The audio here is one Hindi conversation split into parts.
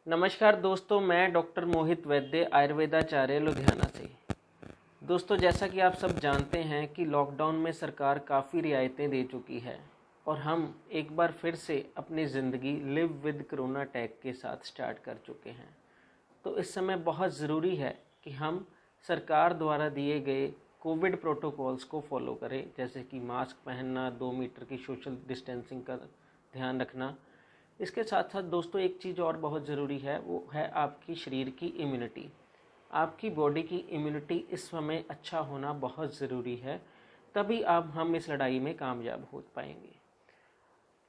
नमस्कार दोस्तों, मैं डॉक्टर मोहित वैद्य आयुर्वेदाचार्य लुधियाना से। दोस्तों, जैसा कि आप सब जानते हैं कि लॉकडाउन में सरकार काफ़ी रियायतें दे चुकी है और हम एक बार फिर से अपनी ज़िंदगी लिव विद कोरोना टैग के साथ स्टार्ट कर चुके हैं। तो इस समय बहुत ज़रूरी है कि हम सरकार द्वारा दिए गए कोविड प्रोटोकॉल्स को फॉलो करें, जैसे कि मास्क पहनना, 2 मीटर की सोशल डिस्टेंसिंग का ध्यान रखना। इसके साथ साथ दोस्तों एक चीज़ और बहुत ज़रूरी है, वो है आपकी शरीर की इम्यूनिटी। आपकी बॉडी की इम्यूनिटी इस समय अच्छा होना बहुत ज़रूरी है, तभी आप हम इस लड़ाई में कामयाब हो पाएंगे।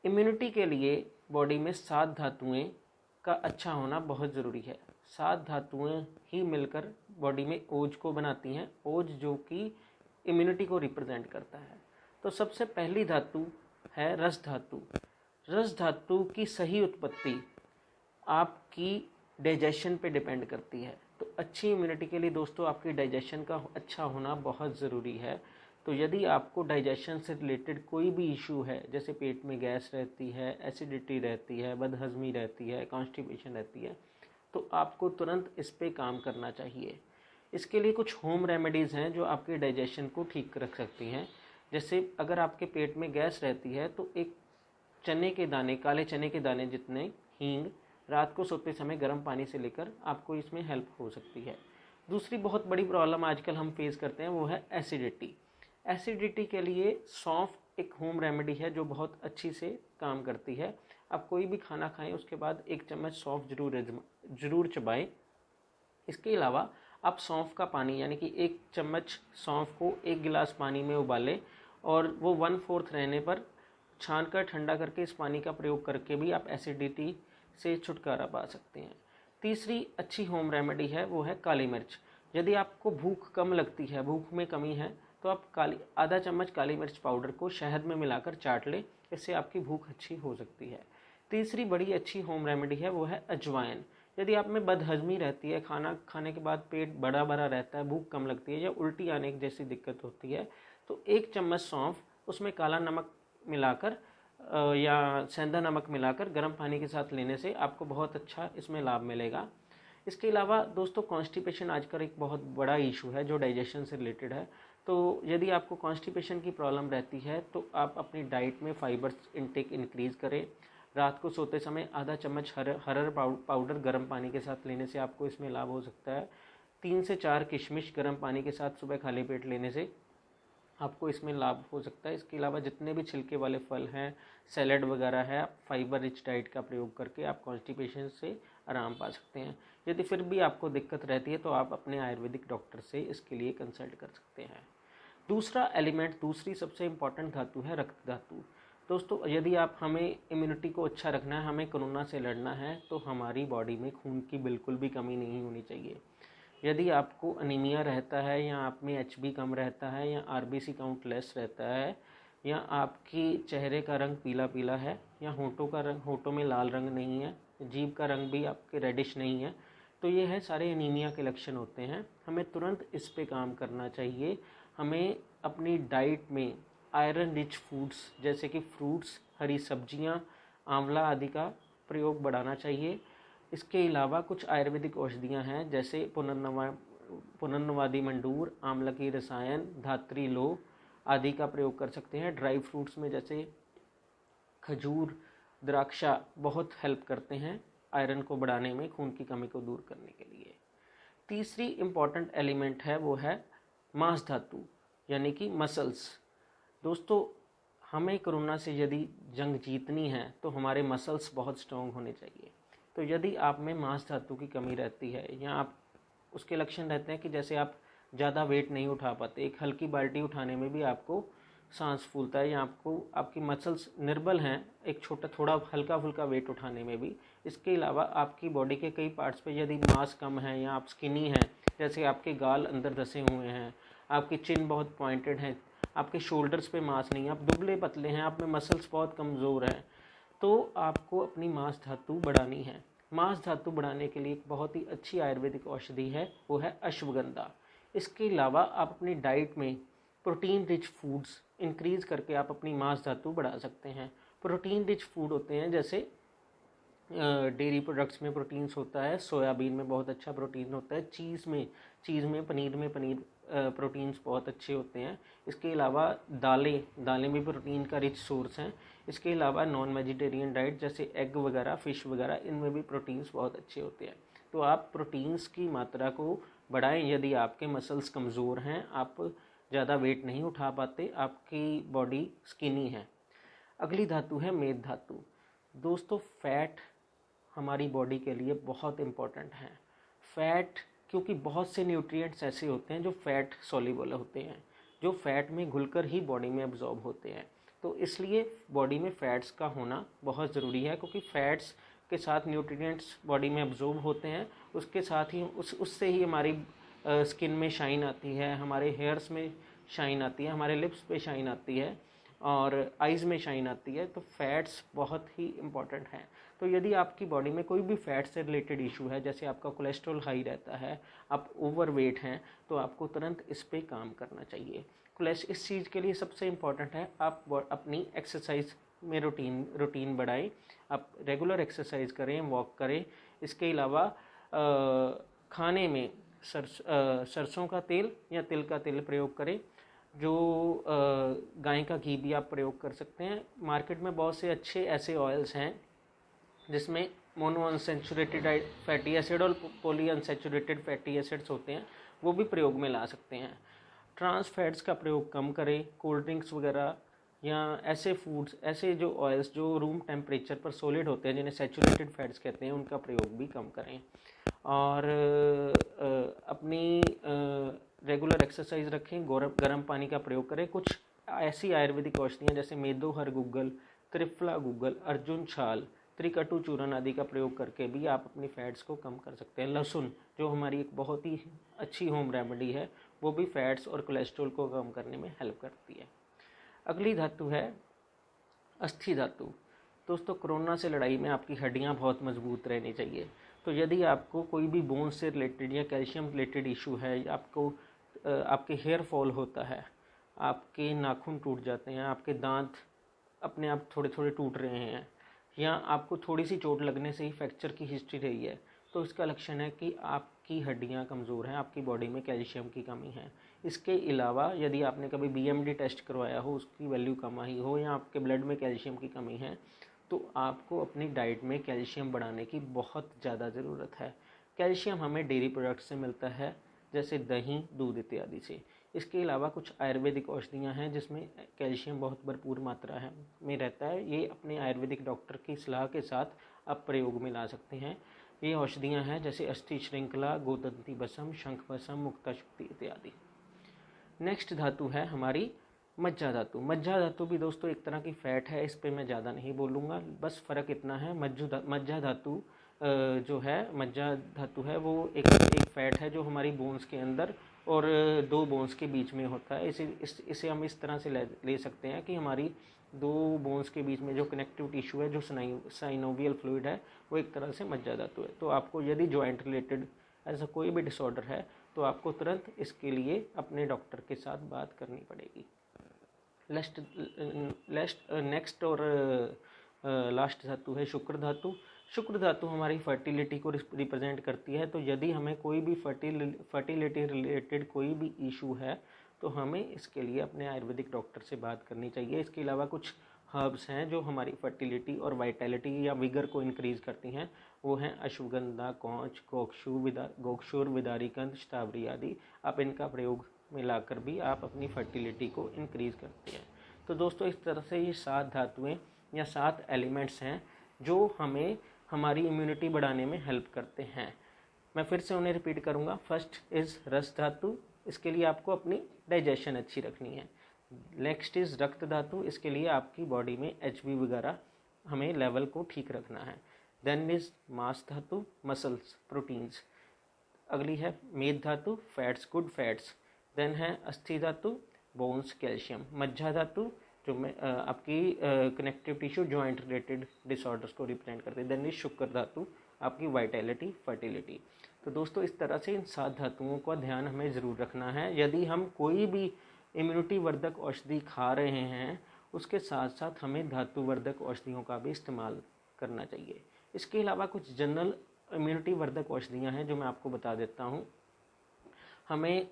इम्यूनिटी के लिए बॉडी में 7 धातुएं का अच्छा होना बहुत ज़रूरी है। 7 धातुएं ही मिलकर बॉडी में ओज को बनाती हैं, ओज जो कि इम्यूनिटी को रिप्रेजेंट करता है। तो सबसे पहली धातु है रस धातु। रस धातु की सही उत्पत्ति आपकी डाइजेशन पे डिपेंड करती है। तो अच्छी इम्यूनिटी के लिए दोस्तों आपकी डाइजेशन का अच्छा होना बहुत ज़रूरी है। तो यदि आपको डाइजेशन से रिलेटेड कोई भी इशू है, जैसे पेट में गैस रहती है, एसिडिटी रहती है, बदहज़मी रहती है, कॉन्स्टिपेशन रहती है, तो आपको तुरंत इस पे काम करना चाहिए। इसके लिए कुछ होम रेमेडीज़ हैं जो आपके डाइजेशन को ठीक रख सकती हैं। जैसे अगर आपके पेट में गैस रहती है तो एक चने के दाने, काले चने के दाने जितने हींग रात को सोते समय गर्म पानी से लेकर आपको इसमें हेल्प हो सकती है। दूसरी बहुत बड़ी प्रॉब्लम आजकल हम फेस करते हैं वो है एसिडिटी। एसिडिटी के लिए सौंफ एक होम रेमेडी है जो बहुत अच्छी से काम करती है। आप कोई भी खाना खाएं उसके बाद 1 चम्मच सौंफ जरूर चबाएं। इसके अलावा आप सौंफ का पानी यानी कि 1 चम्मच सौंफ को 1 गिलास पानी में उबालें और वो 1/4 रहने पर छान कर ठंडा करके इस पानी का प्रयोग करके भी आप एसिडिटी से छुटकारा पा सकते हैं। तीसरी अच्छी होम रेमेडी है वो है काली मिर्च। यदि आपको भूख कम लगती है, भूख में कमी है, तो आप आधा चम्मच काली मिर्च पाउडर को शहद में मिलाकर चाट लें। इससे आपकी भूख अच्छी हो सकती है। तीसरी बड़ी अच्छी होम रेमेडी है वो है अजवाइन। यदि आप में बदहजमी रहती है, खाना खाने के बाद पेट बड़ा बड़ा रहता है, भूख कम लगती है या उल्टी आने जैसी दिक्कत होती है, तो 1 चम्मच सौंफ उसमें काला नमक मिलाकर या सेंधा नमक मिलाकर गर्म पानी के साथ लेने से आपको बहुत अच्छा इसमें लाभ मिलेगा। इसके अलावा दोस्तों कॉन्स्टिपेशन आजकल एक बहुत बड़ा इशू है जो डाइजेशन से रिलेटेड है। तो यदि आपको कॉन्स्टिपेशन की प्रॉब्लम रहती है तो आप अपनी डाइट में फाइबर इंटेक इंक्रीज़ करें। रात को सोते समय आधा चम्मच हरड़ पाउडर गर्म पानी के साथ लेने से आपको इसमें लाभ हो सकता है। 3 से 4 किशमिश गर्म पानी के साथ सुबह खाली पेट लेने से आपको इसमें लाभ हो सकता है। इसके अलावा जितने भी छिलके वाले फल हैं, सैलड वगैरह है, फाइबर रिच डाइट का प्रयोग करके आप कॉन्स्टिपेशन से आराम पा सकते हैं। यदि फिर भी आपको दिक्कत रहती है तो आप अपने आयुर्वेदिक डॉक्टर से इसके लिए कंसल्ट कर सकते हैं। दूसरा एलिमेंट, दूसरी सबसे इम्पॉर्टेंट धातु है रक्त धातु। दोस्तों यदि आप हमें इम्यूनिटी को अच्छा रखना है, हमें कोरोना से लड़ना है, तो हमारी बॉडी में खून की बिल्कुल भी कमी नहीं होनी चाहिए। यदि आपको अनीमिया रहता है या आप में एचबी कम रहता है या आरबीसी काउंट लेस रहता है या आपकी चेहरे का रंग पीला पीला है या होठों में लाल रंग नहीं है, जीभ का रंग भी आपके रेडिश नहीं है, तो ये है सारे अनीमिया के लक्षण होते हैं। हमें तुरंत इस पे काम करना चाहिए। हमें अपनी डाइट में आयरन रिच फूड्स जैसे कि फ्रूट्स, हरी सब्जियां, आंवला आदि का प्रयोग बढ़ाना चाहिए। इसके अलावा कुछ आयुर्वेदिक औषधियाँ हैं जैसे पुनर्नवादी मंडूर, आंवला की रसायन, धात्री लो आदि का प्रयोग कर सकते हैं। ड्राई फ्रूट्स में जैसे खजूर, द्राक्षा बहुत हेल्प करते हैं आयरन को बढ़ाने में, खून की कमी को दूर करने के लिए। तीसरी इम्पॉर्टेंट एलिमेंट है वो है मांस धातु यानी कि मसल्स। दोस्तों हमें कोरोना से यदि जंग जीतनी है तो हमारे मसल्स बहुत स्ट्रॉन्ग होने चाहिए। तो यदि आप में मांस धातु की कमी रहती है या आप उसके लक्षण रहते हैं कि जैसे आप ज़्यादा वेट नहीं उठा पाते, एक हल्की बाल्टी उठाने में भी आपको सांस फूलता है या आपको आपकी मसल्स निर्बल हैं एक थोड़ा हल्का फुल्का वेट उठाने में भी। इसके अलावा आपकी बॉडी के कई पार्ट्स पे यदि मांस कम है या आप स्किनी हैं, जैसे आपके गाल अंदर धसे हुए हैं, आपकी चिन बहुत पॉइंटेड है, आपके शोल्डर्स पे मांस नहीं है, आप दुबले पतले हैं, आप में मसल्स बहुत कमज़ोर हैं, तो आपको अपनी मांस धातु बढ़ानी है। मांस धातु बढ़ाने के लिए एक बहुत ही अच्छी आयुर्वेदिक औषधि है वो है अश्वगंधा। इसके अलावा आप अपनी डाइट में प्रोटीन रिच फूड्स इंक्रीज़ करके आप अपनी मांस धातु बढ़ा सकते हैं। प्रोटीन रिच फूड होते हैं जैसे डेयरी प्रोडक्ट्स में प्रोटीन्स होता है, सोयाबीन में बहुत अच्छा प्रोटीन होता है, चीज़ में पनीर प्रोटीन्स बहुत अच्छे होते हैं। इसके अलावा दालें भी प्रोटीन का रिच सोर्स हैं। इसके अलावा नॉन वेजिटेरियन डाइट जैसे एग वगैरह, फ़िश वगैरह, इनमें भी प्रोटीन्स बहुत अच्छे होते हैं। तो आप प्रोटीन्स की मात्रा को बढ़ाएं। यदि आपके मसल्स कमज़ोर हैं, आप ज़्यादा वेट नहीं उठा पाते, आपकी बॉडी स्किनी है। अगली धातु है मेद धातु। दोस्तों, फैट हमारी बॉडी के लिए बहुत इम्पोर्टेंट है। फैट, क्योंकि बहुत से न्यूट्रिएंट्स ऐसे होते हैं जो फैट सॉल्युबल होते हैं, जो फैट में घुलकर ही बॉडी में एब्जॉर्ब होते हैं। तो इसलिए बॉडी में फैट्स का होना बहुत ज़रूरी है, क्योंकि फैट्स के साथ न्यूट्रिएंट्स बॉडी में एब्जॉर्ब होते हैं। उसके साथ ही उससे ही हमारी स्किन में शाइन आती है, हमारे हेयर्स में शाइन आती है, हमारे लिप्स पे शाइन आती है और आइज़ में शाइन आती है। तो फैट्स बहुत ही इम्पॉर्टेंट हैं। तो यदि आपकी बॉडी में कोई भी फैट से रिलेटेड इशू है, जैसे आपका कोलेस्ट्रॉल हाई रहता है, आप ओवरवेट हैं, तो आपको तुरंत इस पे काम करना चाहिए। इस चीज़ के लिए सबसे इम्पॉर्टेंट है आप अपनी एक्सरसाइज में रूटीन बढ़ाएं। आप रेगुलर एक्सरसाइज करें, वॉक करें। इसके अलावा खाने में सरसों का तेल या तिल का तेल प्रयोग करें। जो गाय का घी भी आप प्रयोग कर सकते हैं। मार्केट में बहुत से अच्छे ऐसे ऑयल्स हैं जिसमें मोनो अनसैचुरेटेड फैटी एसिड और पॉली अनसैचुरेटेड फैटी एसिड्स होते हैं, वो भी प्रयोग में ला सकते हैं। ट्रांस फैट्स का प्रयोग कम करें। कोल्ड ड्रिंक्स वगैरह या ऐसे फूड्स, ऐसे जो ऑयल्स जो रूम टेम्परेचर पर सॉलिड होते हैं, जिन्हें सैचुरेटेड फैट्स कहते हैं, उनका प्रयोग भी कम करें। और अपनी रेगुलर एक्सरसाइज रखें। गर्म पानी का प्रयोग करें। कुछ ऐसी आयुर्वेदिक औषधियाँ जैसे मेदोहर गुग्गल, त्रिफला गुग्गल, अर्जुन छाल, त्रिकटु चूर्ण आदि का प्रयोग करके भी आप अपनी फैट्स को कम कर सकते हैं। लहसुन, जो हमारी एक बहुत ही अच्छी होम रेमेडी है, वो भी फैट्स और कोलेस्ट्रॉल को कम करने में हेल्प करती है। अगली धातु है अस्थि धातु। दोस्तों, कोरोना से लड़ाई में आपकी हड्डियां बहुत मजबूत रहनी चाहिए। तो यदि आपको कोई भी बोन से रिलेटेड या कैल्शियम रिलेटेड इशू है, आपके हेयर फॉल होता है, आपके नाखून टूट जाते हैं, आपके दांत अपने आप थोड़े थोड़े टूट रहे हैं, या आपको थोड़ी सी चोट लगने से ही फ्रैक्चर की हिस्ट्री रही है, तो इसका लक्षण है कि आपकी हड्डियां कमज़ोर हैं, आपकी बॉडी में कैल्शियम की कमी है। इसके अलावा यदि आपने कभी BMD टेस्ट करवाया हो, उसकी वैल्यू कम आई हो, या आपके ब्लड में कैल्शियम की कमी है, तो आपको अपनी डाइट में कैल्शियम बढ़ाने की बहुत ज़्यादा ज़रूरत है। कैल्शियम हमें डेयरी प्रोडक्ट्स से मिलता है, जैसे दही, दूध इत्यादि से। इसके अलावा कुछ आयुर्वेदिक औषधियाँ हैं जिसमें कैल्शियम बहुत भरपूर मात्रा में रहता है। ये अपने आयुर्वेदिक डॉक्टर की सलाह के साथ आप प्रयोग में ला सकते हैं। ये औषधियाँ हैं जैसे अस्थि श्रृंखला, गोदंती बसम, शंख बसम, मुक्ता शुक्ति इत्यादि। नेक्स्ट धातु है हमारी मज्जा धातु। मज्जा धातु भी दोस्तों एक तरह की फैट है, इस पे मैं ज़्यादा नहीं बोलूँगा, बस फ़र्क इतना है, मज्जा धातु जो है, मज्जा धातु है वो एक फैट है जो हमारी बोन्स के अंदर और दो बोन्स के बीच में होता है। इसे हम इस तरह से ले सकते हैं कि हमारी दो बोन्स के बीच में जो कनेक्टिव टिश्यू है, जो साइनोवियल फ्लूइड है, वो एक तरह से मज्जा धातु है। तो आपको यदि जॉइंट रिलेटेड ऐसा कोई भी डिसऑर्डर है, तो आपको तुरंत इसके लिए अपने डॉक्टर के साथ बात करनी पड़ेगी। नेक्स्ट और लास्ट धातु है शुक्र धातु। शुक्र धातु हमारी फर्टिलिटी को रिप्रेजेंट करती है। तो यदि हमें कोई भी फर्टिलिटी रिलेटेड कोई भी इशू है, तो हमें इसके लिए अपने आयुर्वेदिक डॉक्टर से बात करनी चाहिए। इसके अलावा कुछ हर्ब्स हैं जो हमारी फर्टिलिटी और वाइटैलिटी या विगर को इंक्रीज़ करती हैं। वो हैं अश्वगंधा, कौंच, गोक्षूर, विदारीकंद, शतावरी आदि। आप इनका प्रयोग में लाकर भी आप अपनी फर्टिलिटी को इंक्रीज़ करते हैं। तो दोस्तों, इस तरह से ये 7 धातुएं या 7 एलिमेंट्स हैं जो हमें हमारी इम्यूनिटी बढ़ाने में हेल्प करते हैं। मैं फिर से उन्हें रिपीट करूँगा। फर्स्ट इज़ रस धातु, इसके लिए आपको अपनी डाइजेशन अच्छी रखनी है। नेक्स्ट इज़ रक्त धातु, इसके लिए आपकी बॉडी में HB वगैरह हमें लेवल को ठीक रखना है। देन इज़ मांस धातु, मसल्स, प्रोटीन्स। अगली है मेद धातु, फैट्स, गुड फैट्स। देन है अस्थि धातु, बोन्स, कैल्शियम। मज्जा धातु जो में आपकी connective tissue, joint related disorders को रिप्रेजेंट करते हैं। देन इज शुक्र धातु, आपकी वाइटैलिटी, फर्टिलिटी। तो दोस्तों, इस तरह से इन 7 धातुओं का ध्यान हमें ज़रूर रखना है। यदि हम कोई भी इम्यूनिटी वर्धक औषधि खा रहे हैं, उसके साथ साथ हमें धातु वर्धक औषधियों का भी इस्तेमाल करना चाहिए। इसके अलावा कुछ जनरल इम्यूनिटी वर्धक औषधियाँ हैं जो मैं आपको बता देता हूँ। हमें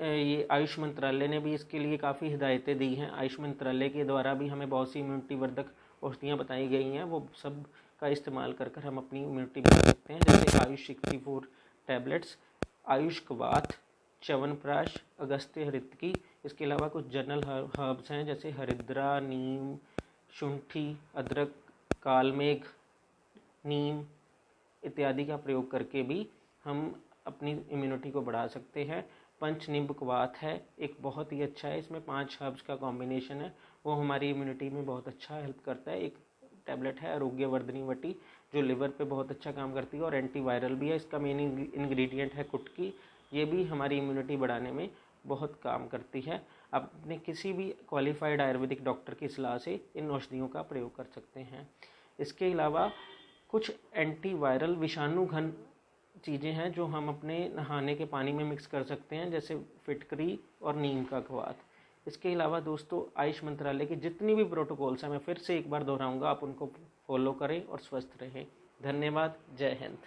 ये आयुष मंत्रालय ने भी इसके लिए काफ़ी हिदायतें दी हैं। आयुष मंत्रालय के द्वारा भी हमें बहुत सी इम्यूनिटी वर्धक औषधियाँ बताई गई हैं, वो सब का इस्तेमाल कर हम अपनी इम्यूनिटी बढ़ा सकते हैं। जैसे आयुष 64 टैबलेट्स, आयुष कवाथ, च्यवनप्राश, अगस्त्य हरितकी। इसके अलावा कुछ जनरल हर्ब्स हैं जैसे हरिद्रा, नीम, शुंठी, अदरक, कालमेघ, नीम इत्यादि का प्रयोग करके भी हम अपनी इम्यूनिटी को बढ़ा सकते हैं। पंचनिंब कवाथ है, एक बहुत ही अच्छा है, इसमें 5 हर्ब्स का कॉम्बिनेशन है, वो हमारी इम्यूनिटी में बहुत अच्छा हेल्प करता है। एक टैबलेट है आरोग्य वर्धनी वटी, जो लिवर पे बहुत अच्छा काम करती है और एंटीवायरल भी है। इसका मेन इंग्रेडिएंट है कुटकी, ये भी हमारी इम्यूनिटी बढ़ाने में बहुत काम करती है। आप अपने किसी भी क्वालिफाइड आयुर्वेदिक डॉक्टर की सलाह से इन औषधियों का प्रयोग कर सकते हैं। इसके अलावा कुछ एंटीवायरल विषाणु घन चीज़ें हैं जो हम अपने नहाने के पानी में मिक्स कर सकते हैं, जैसे फिटकरी और नीम का कवाथ। इसके अलावा दोस्तों, आयुष मंत्रालय की जितनी भी प्रोटोकॉल्स हैं, मैं फिर से एक बार दोहराऊंगा, आप उनको फॉलो करें और स्वस्थ रहें। धन्यवाद। जय हिंद।